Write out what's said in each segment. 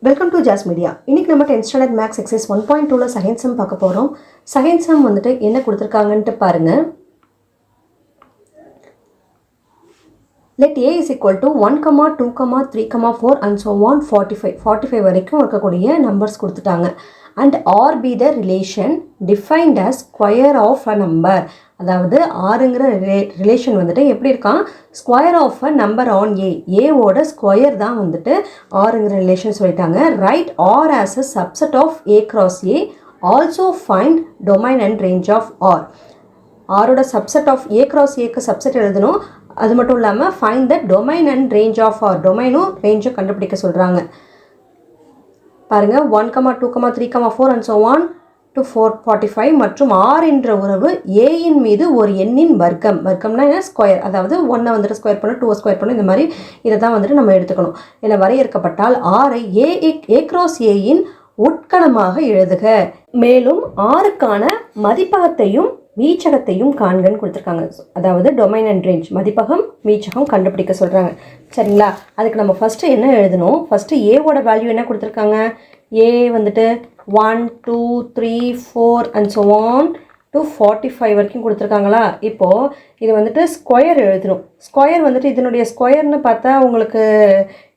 Welcome to jazz media. இன்றைக்கி நம்ம 10th standard maths exercise 1.2ல செகண்ட் சம் பார்க்க போகிறோம். செகண்ட் சம் வந்துட்டு என்ன கொடுத்துருக்காங்கன்ட்டு பாருங்கள். let a is equal to 1, 2, 3, 4 and so on 45 வரைக்கும் இருக்கக்கூடிய நம்பர்ஸ் கொடுத்துட்டாங்க. and r be the relation defined as square of a number. அதாவது ஆறுங்கிற ரிலேஷன் வந்துட்டு எப்படி இருக்கான், ஸ்கொயர் ஆஃப் அ நம்பர் ஆன் ஏவோட ஸ்கொயர் தான் வந்துட்டு ஆறுங்கிற ரிலேஷன் சொல்லிட்டாங்க. Write R as a subset of A cross A, also find domain and range of R. ஆரோட சப்செட் ஆஃப் ஏ கிராஸ் ஏக்கு சப்செட் எழுதணும். அது மட்டும் இல்லாமல் find the domain and range of R, டொமைனும் ரேஞ்சும் கண்டுபிடிக்க சொல்கிறாங்க. பாருங்கள் 1, 2, 3, 4 and so on to 445 மற்றும் ஆர் என்ற உறவு ஏயின் மீது ஒரு எண்ணின் வர்க்கம். வர்க்கம்னா என்ன, ஸ்கொயர். அதாவது 1 வந்துட்டு ஸ்கொயர் பண்ணணும், 2 ஸ்கொயர் பண்ணணும், இந்த மாதிரி இதை தான் வந்துட்டு நம்ம எடுத்துக்கணும். என வரையறுக்கப்பட்டால் ஆரை ஏ கிராஸ் ஏயின் உட்கணமாக எழுதுக. மேலும் ஆறுக்கான மதிப்பகத்தையும் வீச்சகத்தையும் காண்கன்னு கொடுத்துருக்காங்க. அதாவது டொமைன் அண்ட் ரேஞ்ச், மதிப்பகம் வீச்சகம் கண்டுபிடிக்க சொல்கிறாங்க. சரிங்களா, அதுக்கு நம்ம ஃபஸ்ட்டு என்ன எழுதணும், ஃபஸ்ட்டு ஏவோட வேல்யூ என்ன கொடுத்துருக்காங்க, ஏ வந்துட்டு 1, 2, 3, 4 and so on to 45 வரைக்கும் கொடுத்துருக்காங்களா. இப்போது இது வந்துட்டு ஸ்கொயர் எழுதணும். ஸ்கொயர் வந்துட்டு இதனுடைய ஸ்கொயர்னு பார்த்தா உங்களுக்கு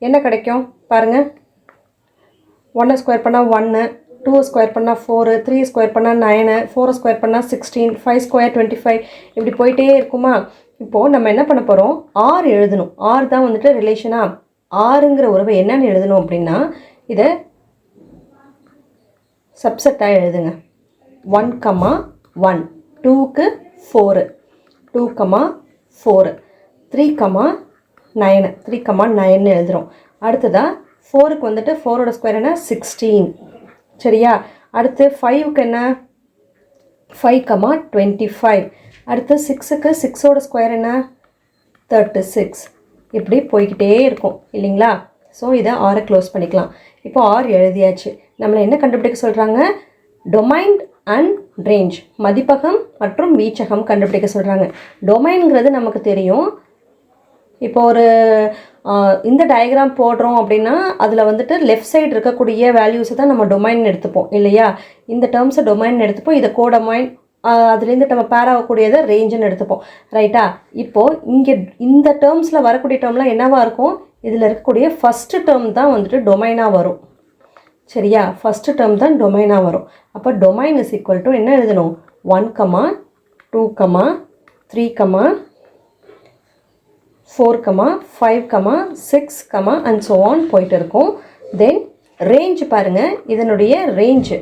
என்ன கிடைக்கும் பாருங்கள். 1 ஸ்கொயர் பண்ணால் 1, 2 ஸ்கொயர் பண்ணால் 4, 3 ஸ்கொயர் பண்ணால் 9, 4 ஸ்கொயர் பண்ணால் 16, 5 ஸ்கொயர் 25, இப்படி போயிட்டே இருக்குமா. இப்போது நம்ம என்ன பண்ண போகிறோம், ஆர் எழுதணும். ஆர் தான் வந்துட்டு ரிலேஷனாக. ஆறுங்கிற உறவை என்னென்னு எழுதணும் அப்படின்னா, இதை சப்செட்டாக எழுதுங்க. 1, 1, 2க்கு 4, 2, 4, 3, 9, 3, 9 எழுதுகிறோம். அடுத்ததாக 4க்கு வந்துட்டு 4ஓட ஸ்கொயர் என்ன, 16. சரியா, அடுத்து 5க்கு என்ன, 5, 25. அடுத்து 6க்கு 6ஓட ஸ்கொயர் என்ன, 36. இப்படி போய்கிட்டே இருக்கும் இல்லைங்களா. ஸோ இதை ஆரை க்ளோஸ் பண்ணிக்கலாம். இப்போ ஆர் எழுதியாச்சு. நம்மளை என்ன கண்டுபிடிக்க சொல்கிறாங்க, டொமைன் அண்ட் ரேஞ்ச், மதிப்பகம் மற்றும் வீச்சகம் கண்டுபிடிக்க சொல்கிறாங்க. டொமைன்ங்கிறது நமக்கு தெரியும். இப்போ ஒரு இந்த டயக்ராம் போடுறோம் அப்படின்னா அதில் வந்துட்டு லெஃப்ட் சைடு இருக்கக்கூடிய வேல்யூஸை தான் நம்ம டொமைன் எடுத்துப்போம் இல்லையா. இந்த டேர்ம்ஸை டொமைன் எடுத்துப்போம், இதை கோடொமைன், அதுலேருந்து நம்ம பேர் ஆகக்கூடியதை ரேஞ்சுன்னு எடுத்துப்போம். ரைட்டா, இப்போது இங்கே இந்த டேர்ம்ஸில் வரக்கூடிய டேர்ம்லாம் என்னவாக இருக்கும், இதில் இருக்கக்கூடிய ஃபஸ்ட்டு டேர்ம் தான் வந்துட்டு டொமைனாக வரும். சரியா, ஃபஸ்ட்டு டேர்ம் தான் டொமைனாக வரும். அப்போ டொமைன் இஸ் ஈக்குவல் டு என்ன எழுதணும், 1, 2, 3, 4, 5, 6 and so on போயிட்டு இருக்கும். தென் ரேஞ்ச் பாருங்கள், இதனுடைய ரேஞ்சு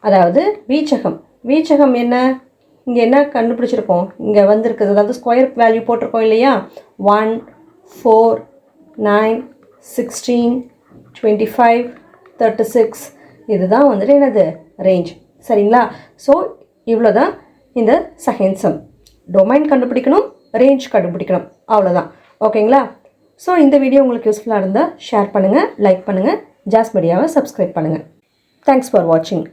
அதாவது வீச்சகம். வீச்சகம் என்ன, இங்கே என்ன கண்டுபிடிச்சிருக்கோம், இங்கே வந்திருக்குது, அதாவது ஸ்கொயர் வேல்யூ போட்டிருக்கோம் இல்லையா. 1, 4, 9, 16, 25, 36 இதுதான் வந்துட்டு என்னது, ரேஞ்ச். சரிங்களா, ஸோ இவ்வளோ தான் இந்த செகண்ட் சம். டொமைன் கண்டுபிடிக்கணும், ரேஞ்ச் கண்டுபிடிக்கணும், அவ்வளோதான். ஓகேங்களா. ஸோ இந்த வீடியோ உங்களுக்கு யூஸ்ஃபுல்லாக இருந்தால் ஷேர் பண்ணுங்கள், லைக் பண்ணுங்கள், ஜாஸ் மீடியாவை சப்ஸ்கிரைப் பண்ணுங்கள். தேங்க்ஸ் ஃபார் வாட்சிங்.